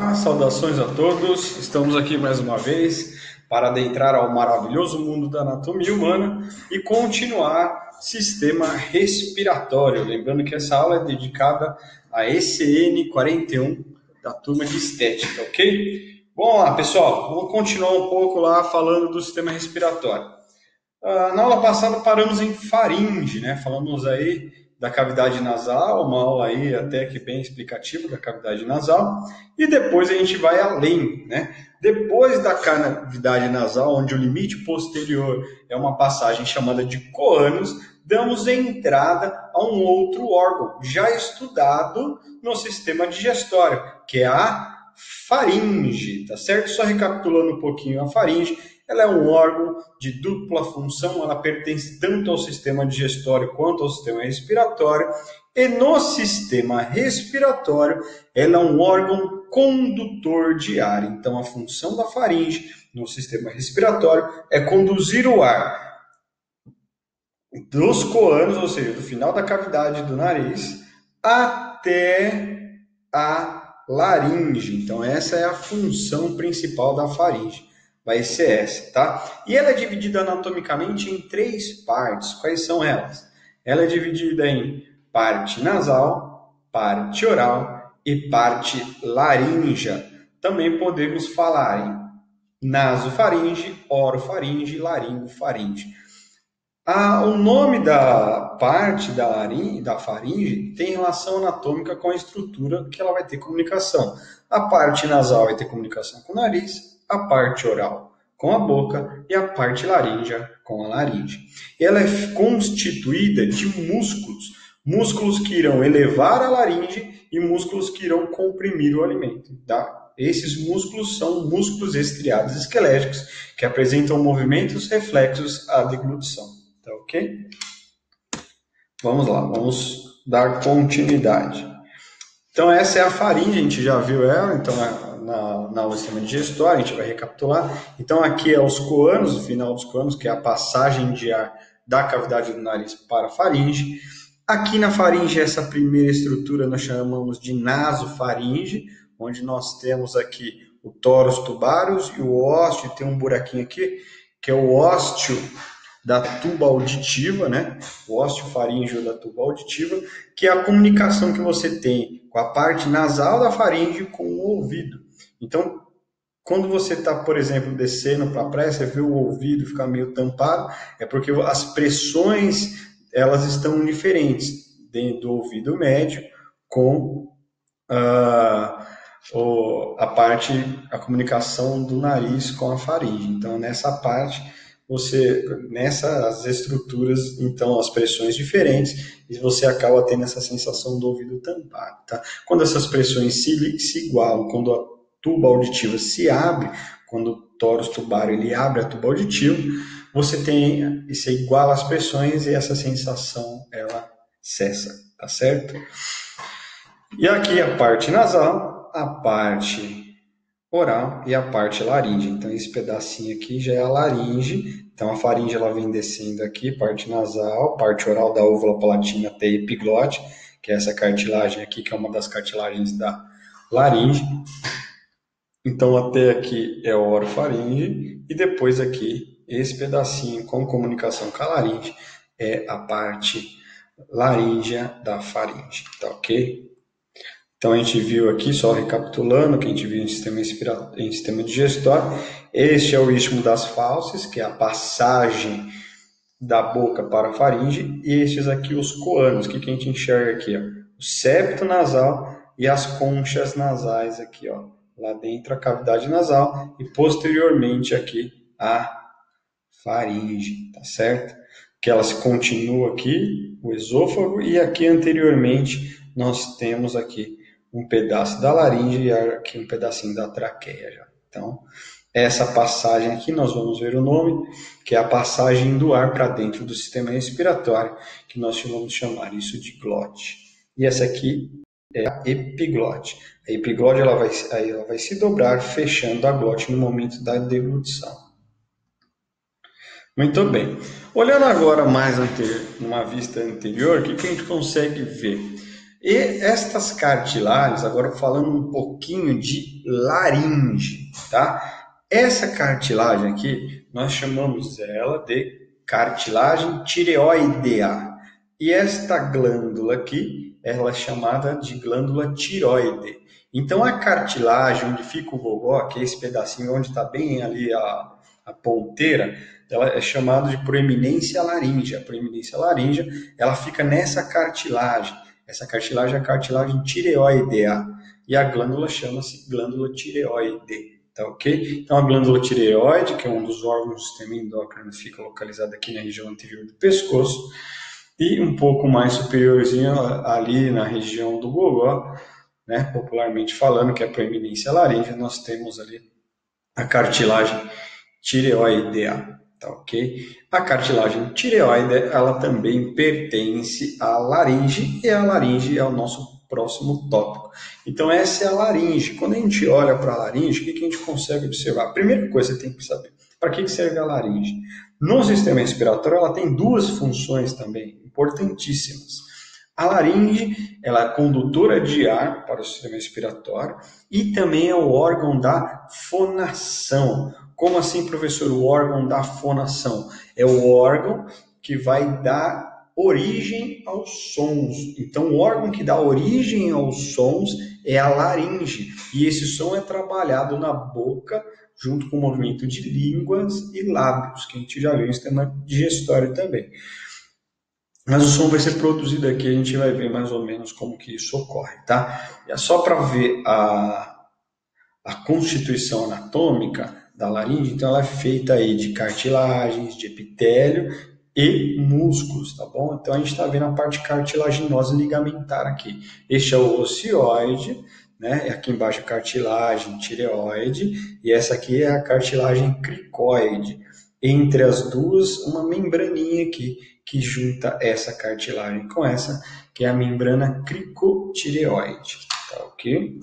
Saudações a todos, estamos aqui mais uma vez para adentrar ao maravilhoso mundo da anatomia humana e continuar sistema respiratório. Lembrando que essa aula é dedicada a ECN 41 da turma de estética, ok? Bom lá, pessoal, vamos continuar um pouco lá falando do sistema respiratório. Na aula passada paramos em faringe, né? Falamos aí da cavidade nasal, uma aula aí até que bem explicativa da cavidade nasal, e depois a gente vai além, né? Depois da cavidade nasal, onde o limite posterior é uma passagem chamada de coânos, damos entrada a um outro órgão já estudado no sistema digestório, que é a faringe, tá certo? Só recapitulando um pouquinho a faringe, ela é um órgão de dupla função, ela pertence tanto ao sistema digestório quanto ao sistema respiratório, e no sistema respiratório, ela é um órgão condutor de ar. Então, a função da faringe no sistema respiratório é conduzir o ar dos coânos, ou seja, do final da cavidade do nariz, até a laringe. Então, essa é a função principal da faringe. Vai ser essa, tá? E ela é dividida anatomicamente em três partes. Quais são elas? Ela é dividida em parte nasal, parte oral e parte laríngea. Também podemos falar em nasofaringe, orofaringe e laringofaringe. O nome da parte da faringe tem relação anatômica com a estrutura que ela vai ter comunicação. A parte nasal vai ter comunicação com o nariz, a parte oral com a boca e a parte laríngea com a laringe. Ela é constituída de músculos que irão elevar a laringe e músculos que irão comprimir o alimento, tá? Esses músculos são músculos estriados esqueléticos que apresentam movimentos reflexos à deglutição, tá ok? Vamos lá, vamos dar continuidade. Então, essa é a faringe, a gente já viu ela, então na aula de sistema digestório, a gente vai recapitular. Então, aqui é os coânos, o final dos coânos, que é a passagem de ar da cavidade do nariz para a faringe. Aqui na faringe, essa primeira estrutura nós chamamos de nasofaringe, onde nós temos aqui o tórax tubarius e o ósteo, tem um buraquinho aqui, que é o ósteo da tuba auditiva, né? O ósteo faríngeo da tuba auditiva, que é a comunicação que você tem com a parte nasal da faringe com o ouvido. Então, quando você está, por exemplo, descendo para a praia, você vê o ouvido ficar meio tampado, é porque as pressões elas estão diferentes dentro do ouvido médio com a comunicação do nariz com a faringe. Então, nessa parte, nessas estruturas, então, as pressões diferentes, e você acaba tendo essa sensação do ouvido tampado, tá? Quando essas pressões se igualam, quando a tuba auditiva se abre, quando o tórax tubário ele abre a tuba auditiva, você iguala as pressões e essa sensação, ela cessa, tá certo? E aqui a parte nasal, a parte oral e a parte laringe. Então, esse pedacinho aqui já é a laringe. Então, a faringe ela vem descendo aqui, parte nasal, parte oral da úvula palatina até a epiglote, que é essa cartilagem aqui, que é uma das cartilagens da laringe. Então, até aqui é a orofaringe, e depois aqui, esse pedacinho com comunicação com a laringe, é a parte laríngea da faringe, tá ok? Então, a gente viu aqui, só recapitulando, que a gente viu em sistema digestório. Este é o istmo das fauces, que é a passagem da boca para a faringe. E estes aqui, os coânos, que a gente enxerga aqui, ó, o septo nasal e as conchas nasais aqui, ó, lá dentro a cavidade nasal e posteriormente aqui a faringe, tá certo? Que ela se continua aqui, o esôfago, e aqui anteriormente nós temos aqui um pedaço da laringe e aqui um pedacinho da traqueia já. Então, essa passagem aqui, nós vamos ver o nome, que é a passagem do ar para dentro do sistema respiratório, que nós vamos chamar isso de glote. E essa aqui é a epiglote. A epiglote ela vai se dobrar, fechando a glote no momento da deglutição. Muito bem. Olhando agora mais numa vista anterior, o que a gente consegue ver? E estas cartilagens, agora falando um pouquinho de laringe, tá? Essa cartilagem aqui, nós chamamos ela de cartilagem tireoidea. E esta glândula aqui, ela é chamada de glândula tiroide. Então, a cartilagem onde fica o gogó, que é esse pedacinho onde está bem ali a ponteira, ela é chamada de proeminência laríngea. A proeminência laríngea, ela fica nessa cartilagem. Essa cartilagem é a cartilagem tireoidea. E a glândula chama-se glândula tireoide. Tá ok? Então, a glândula tireoide, que é um dos órgãos do sistema endócrino, fica localizada aqui na região anterior do pescoço. E um pouco mais superiorzinho ali na região do gogó, né, popularmente falando, que é a proeminência laríngea, nós temos ali a cartilagem tireoidea, tá ok? A cartilagem tireoide, ela também pertence à laringe, e a laringe é o nosso próximo tópico. Então, essa é a laringe. Quando a gente olha para a laringe, o que a gente consegue observar? A primeira coisa que você tem que saber, para que serve a laringe? No sistema respiratório, ela tem duas funções também, importantíssimas. A laringe, ela é condutora de ar para o sistema respiratório e também é o órgão da fonação. Como assim, professor, o órgão da fonação? É o órgão que vai dar origem aos sons. Então, o órgão que dá origem aos sons é a laringe. E esse som é trabalhado na boca, junto com o movimento de línguas e lábios, que a gente já viu no sistema digestório também. Mas o som vai ser produzido aqui, a gente vai ver mais ou menos como que isso ocorre, tá? É só para ver a constituição anatômica da laringe, então ela é feita aí de cartilagens, de epitélio e músculos, tá bom? Então a gente está vendo a parte cartilaginosa ligamentar aqui. Este é o ocioide, né? E aqui embaixo a cartilagem tireoide, e essa aqui é a cartilagem cricoide. Entre as duas, uma membraninha aqui que junta essa cartilagem com essa, que é a membrana cricotireoide, tá ok?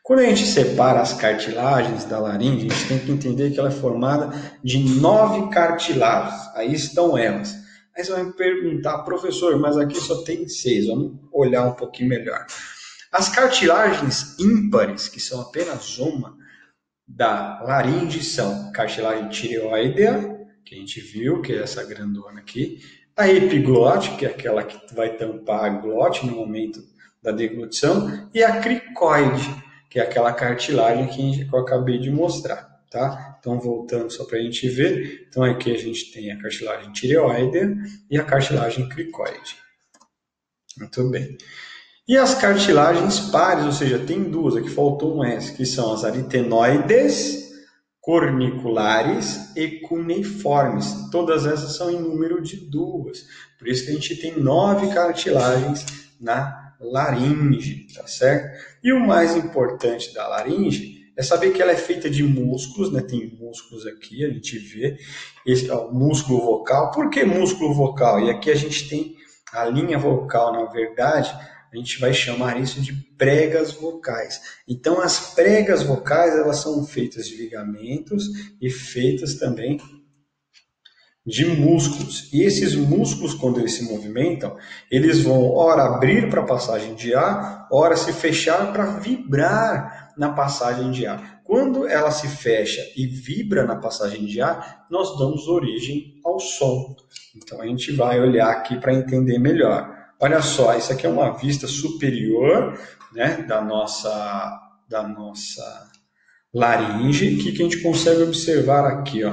Quando a gente separa as cartilagens da laringe, a gente tem que entender que ela é formada de 9 cartilagens. Aí estão elas. Aí você vai me perguntar, professor, mas aqui só tem 6. Vamos olhar um pouquinho melhor. As cartilagens ímpares, que são apenas uma, da laringe são cartilagem tireoidea, que a gente viu, que é essa grandona aqui, a epiglote, que é aquela que vai tampar a glote no momento da deglutição, e a cricoide, que é aquela cartilagem que eu acabei de mostrar, tá? Então, voltando só para a gente ver, então aqui a gente tem a cartilagem tireoidea e a cartilagem cricoide. Muito bem. E as cartilagens pares, ou seja, tem duas, aqui faltou um S, que são as aritenoides, corniculares e cuneiformes. Todas essas são em número de duas. Por isso que a gente tem 9 cartilagens na laringe, tá certo? E o mais importante da laringe é saber que ela é feita de músculos, né? Tem músculos aqui, a gente vê. Esse é o músculo vocal. Por que músculo vocal? E aqui a gente tem a linha vocal, na verdade, a gente vai chamar isso de pregas vocais. Então, as pregas vocais, elas são feitas de ligamentos e feitas também de músculos. E esses músculos, quando eles se movimentam, eles vão, ora, abrir para a passagem de ar, ora, se fechar para vibrar na passagem de ar. Quando ela se fecha e vibra na passagem de ar, nós damos origem ao som. Então, a gente vai olhar aqui para entender melhor. Olha só, isso aqui é uma vista superior, né, da nossa laringe. O que a gente consegue observar aqui? Ó?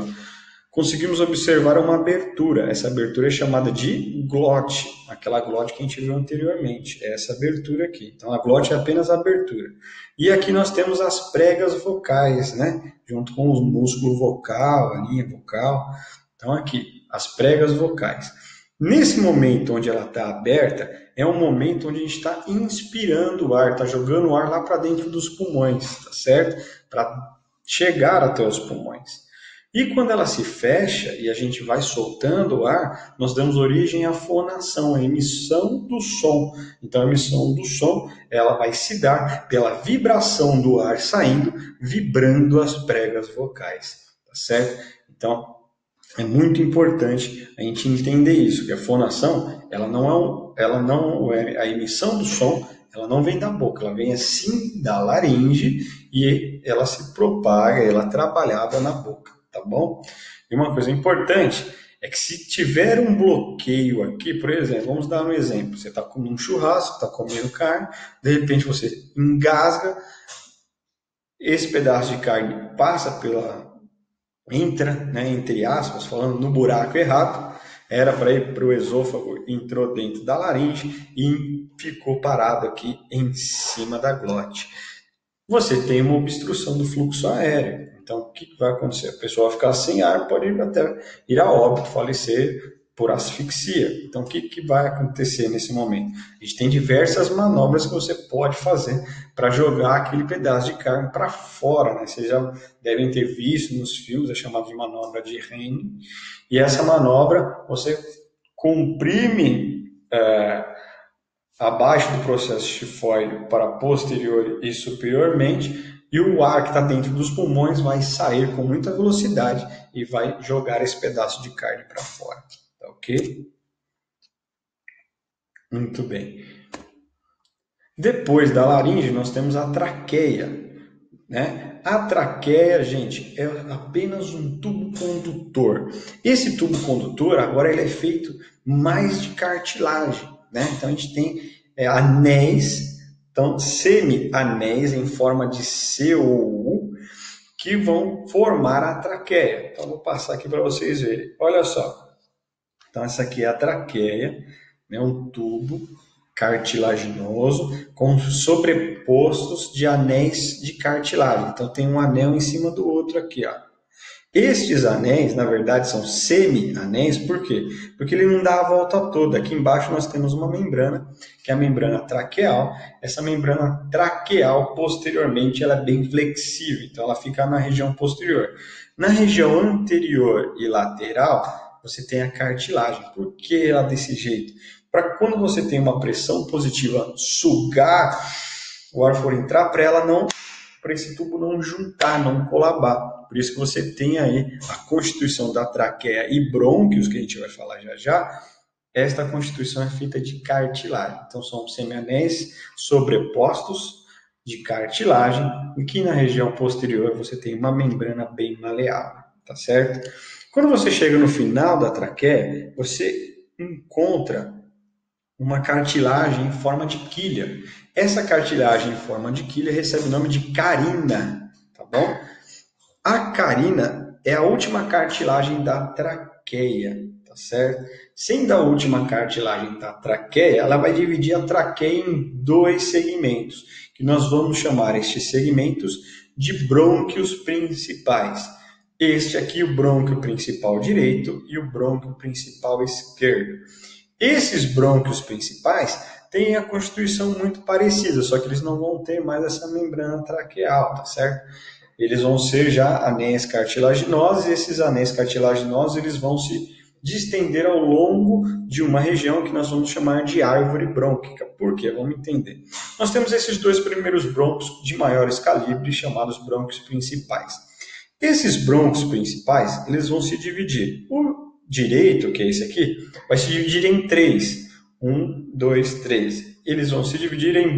Conseguimos observar uma abertura. Essa abertura é chamada de glote, aquela glote que a gente viu anteriormente. É essa abertura aqui. Então, a glote é apenas a abertura. E aqui nós temos as pregas vocais, né, junto com o músculo vocal, a linha vocal. Então, aqui, as pregas vocais. Nesse momento onde ela está aberta, é um momento onde a gente está inspirando o ar, está jogando o ar lá para dentro dos pulmões, tá certo? Para chegar até os pulmões. E quando ela se fecha e a gente vai soltando o ar, nós damos origem à fonação, à emissão do som. Então, a emissão do som, ela vai se dar pela vibração do ar saindo, vibrando as pregas vocais, tá certo? Então, é muito importante a gente entender isso, que a fonação, ela não é a emissão do som, Ela não vem da boca, ela vem assim da laringe e ela se propaga, ela é trabalhada na boca, tá bom? E uma coisa importante é que se tiver um bloqueio aqui, por exemplo, vamos dar um exemplo, você está comendo um churrasco, está comendo carne, de repente você engasga, esse pedaço de carne passa entra, né, entre aspas, falando no buraco errado, era para ir para o esôfago, entrou dentro da laringe e ficou parado aqui em cima da glote. Você tem uma obstrução do fluxo aéreo. Então, o que vai acontecer? A pessoa vai ficar sem ar, pode até ir a óbito, falecer por asfixia. Então, o que vai acontecer nesse momento? A gente tem diversas manobras que você pode fazer para jogar aquele pedaço de carne para fora, né? Vocês já devem ter visto nos filmes, é chamado de manobra de Hennig. E essa manobra, você comprime abaixo do processo tifoide para posterior e superiormente, e o ar que está dentro dos pulmões vai sair com muita velocidade e vai jogar esse pedaço de carne para fora. Tá ok? Muito bem. Depois da laringe, nós temos a traqueia. Né? A traqueia, gente, é apenas um tubo condutor. Esse tubo condutor, agora ele é feito mais de cartilagem. Né? Então, a gente tem anéis, então, semi-anéis em forma de C ou U, que vão formar a traqueia. Então, vou passar aqui para vocês verem. Olha só. Então, essa aqui é a traqueia, né? Um tubo cartilaginoso com sobrepostos de anéis de cartilagem. Então, tem um anel em cima do outro aqui, ó. Estes anéis, na verdade, são semi-anéis, por quê? Porque ele não dá a volta toda. Aqui embaixo nós temos uma membrana, que é a membrana traqueal. Essa membrana traqueal, posteriormente, ela é bem flexível, então ela fica na região posterior. Na região anterior e lateral, você tem a cartilagem. Por que ela desse jeito? Para quando você tem uma pressão positiva, sugar, o ar for entrar, para esse tubo não juntar, não colabar. Por isso que você tem aí a constituição da traqueia e brônquios, que a gente vai falar já já. Esta constituição é feita de cartilagem. Então, são semianéis sobrepostos de cartilagem, e que na região posterior você tem uma membrana bem maleável, tá certo? Quando você chega no final da traqueia, você encontra uma cartilagem em forma de quilha. Essa cartilagem em forma de quilha recebe o nome de carina, tá bom? A carina é a última cartilagem da traqueia, tá certo? Sendo a última cartilagem da traqueia, ela vai dividir a traqueia em dois segmentos, que nós vamos chamar estes segmentos de brônquios principais. Este aqui, o brônquio principal direito e o brônquio principal esquerdo. Esses brônquios principais têm a constituição muito parecida, só que eles não vão ter mais essa membrana traqueal, tá certo? Eles vão ser já anéis cartilaginosos, e esses anéis cartilaginosos eles vão se distender ao longo de uma região que nós vamos chamar de árvore brônquica. Por quê? Vamos entender. Nós temos esses dois primeiros brônquios de maiores calibres, chamados brônquios principais. Esses brônquios principais, eles vão se dividir. O direito, que é esse aqui, vai se dividir em três. 1, 2, 3. Eles vão se dividir em brônquios